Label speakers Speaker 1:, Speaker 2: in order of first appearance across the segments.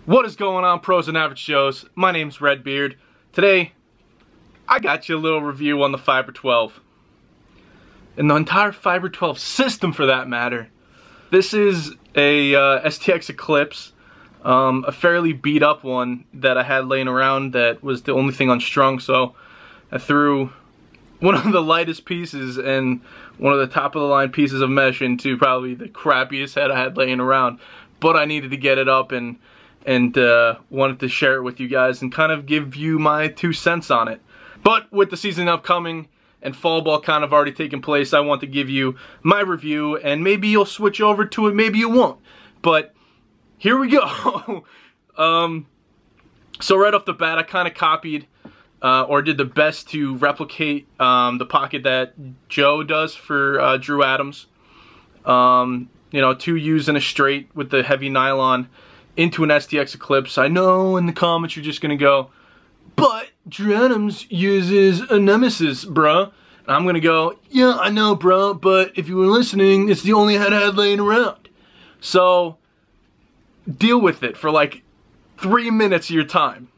Speaker 1: What is going on, pros and average Joes? My name's RedBeard. Today, I got you a little review on the Fiber12. And the entire Fiber12 system, for that matter. This is a STX Eclipse, a fairly beat up one that I had laying around that was the only thing unstrung, so I threw one of the lightest pieces and one of the top of the line pieces of mesh into probably the crappiest head I had laying around. But I needed to get it up and wanted to share it with you guys and kind of give you my 2 cents on it. But with the season upcoming and fall ball kind of already taking place, I want to give you my review, and maybe you'll switch over to it, maybe you won't. But here we go. So right off the bat, I kind of copied or did the best to replicate the pocket that Joe does for Drew Adams. You know, 2 U's in a straight with the heavy nylon into an STX Eclipse. I know in the comments you're just gonna go, but Drew Adams uses a Nemesis, bruh. And I'm gonna go, yeah, I know, bruh, but if you were listening, it's the only head I had laying around. So, deal with it for like 3 minutes of your time.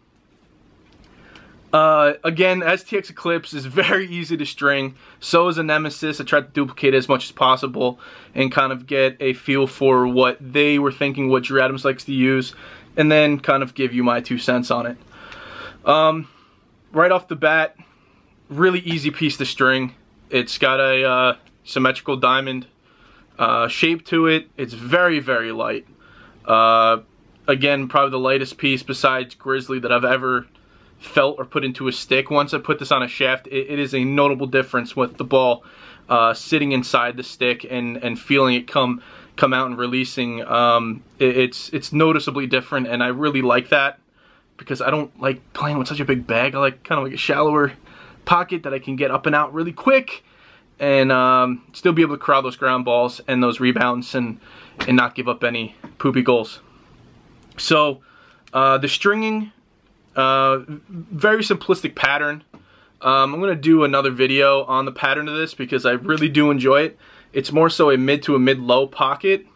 Speaker 1: Again, STX Eclipse is very easy to string. So is a Nemesis. I tried to duplicate it as much as possible and kind of get a feel for what they were thinking, what Drew Adams likes to use, and then kind of give you my 2 cents on it. Right off the bat, really easy piece to string. It's got a symmetrical diamond shape to it. It's very, very light. Again, probably the lightest piece besides Grizzly that I've ever felt or put into a stick. Once I put this on a shaft, it is a notable difference with the ball sitting inside the stick and feeling it come out and releasing. It's noticeably different, and I really like that because I don't like playing with such a big bag. I like kind of like a shallower pocket that I can get up and out really quick and still be able to corral those ground balls and those rebounds and not give up any poopy goals. So the stringing, very simplistic pattern. I'm going to do another video on the pattern of this because I really do enjoy it. It's more so a mid to a mid-low pocket.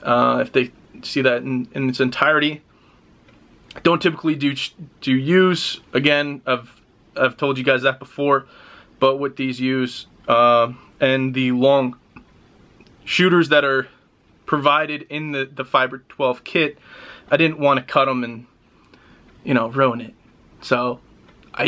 Speaker 1: If they see that in its entirety. I don't typically do U's. Again, I've told you guys that before. But with these U's and the long shooters that are provided in the Fiber12 kit, I didn't want to cut them and, you know, ruin it. So I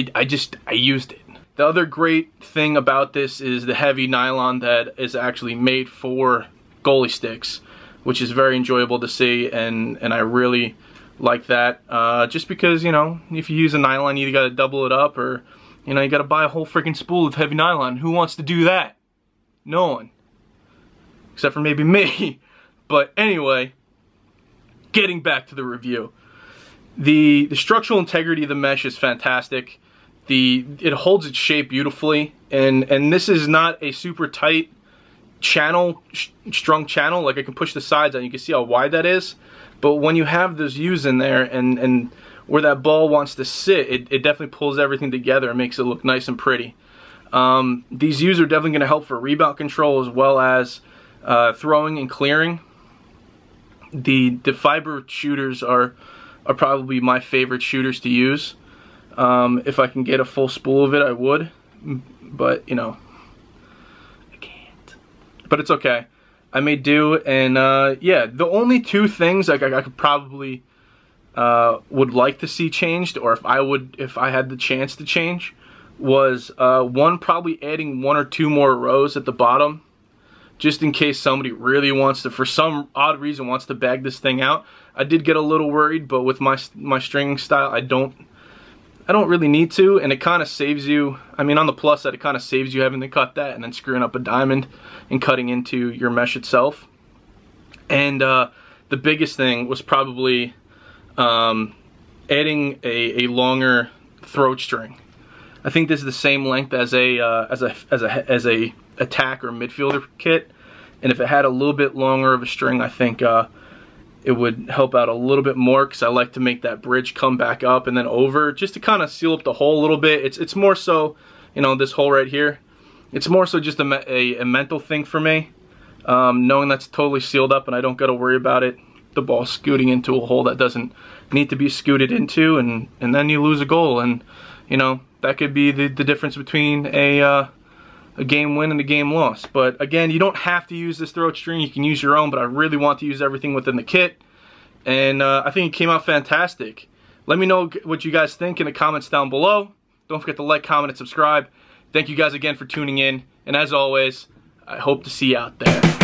Speaker 1: used it. The other great thing about this is the heavy nylon that is actually made for goalie sticks, which is very enjoyable to see, and I really like that. Just because, you know, if you use a nylon, you either gotta double it up or, you know, you gotta buy a whole freaking spool of heavy nylon. Who wants to do that? No one. Except for maybe me. But anyway, getting back to the review. The structural integrity of the mesh is fantastic. It holds its shape beautifully, and this is not a super tight channel, strung channel. Like, I can push the sides out, you can see how wide that is. But when you have those U's in there and where that ball wants to sit, it definitely pulls everything together and makes it look nice and pretty. These U's are definitely going to help for rebound control as well as throwing and clearing. The fiber shooters are probably my favorite shooters to use. If I can get a full spool of it, I would, but you know, I can't. But it's okay. I may do, and yeah, the only 2 things like I could probably would like to see changed, or if I had the chance to change, was one, probably adding 1 or 2 more rows at the bottom, just in case somebody really wants to, for some odd reason, wants to bag this thing out. I did get a little worried, but with my stringing style, I don't really need to, and it kind of saves you. I mean, on the plus side, it kind of saves you having to cut that and then screwing up a diamond and cutting into your mesh itself. And the biggest thing was probably adding a longer throat string. I think this is the same length as a attack or midfielder kit, and if it had a little bit longer of a string, I think it would help out a little bit more, because I like to make that bridge come back up and then over, just to kind of seal up the hole a little bit. It's more so, you know, this hole right here, it's more so just a mental thing for me, knowing that's totally sealed up and I don't got to worry about it the ball scooting into a hole that doesn't need to be scooted into, and then you lose a goal. And you know, that could be the difference between a game win and a game loss. But again, you don't have to use this throat string. You can use your own, but I really want to use everything within the kit. And I think it came out fantastic. Let me know what you guys think in the comments down below. Don't forget to like, comment, and subscribe. Thank you guys again for tuning in. And as always, I hope to see you out there.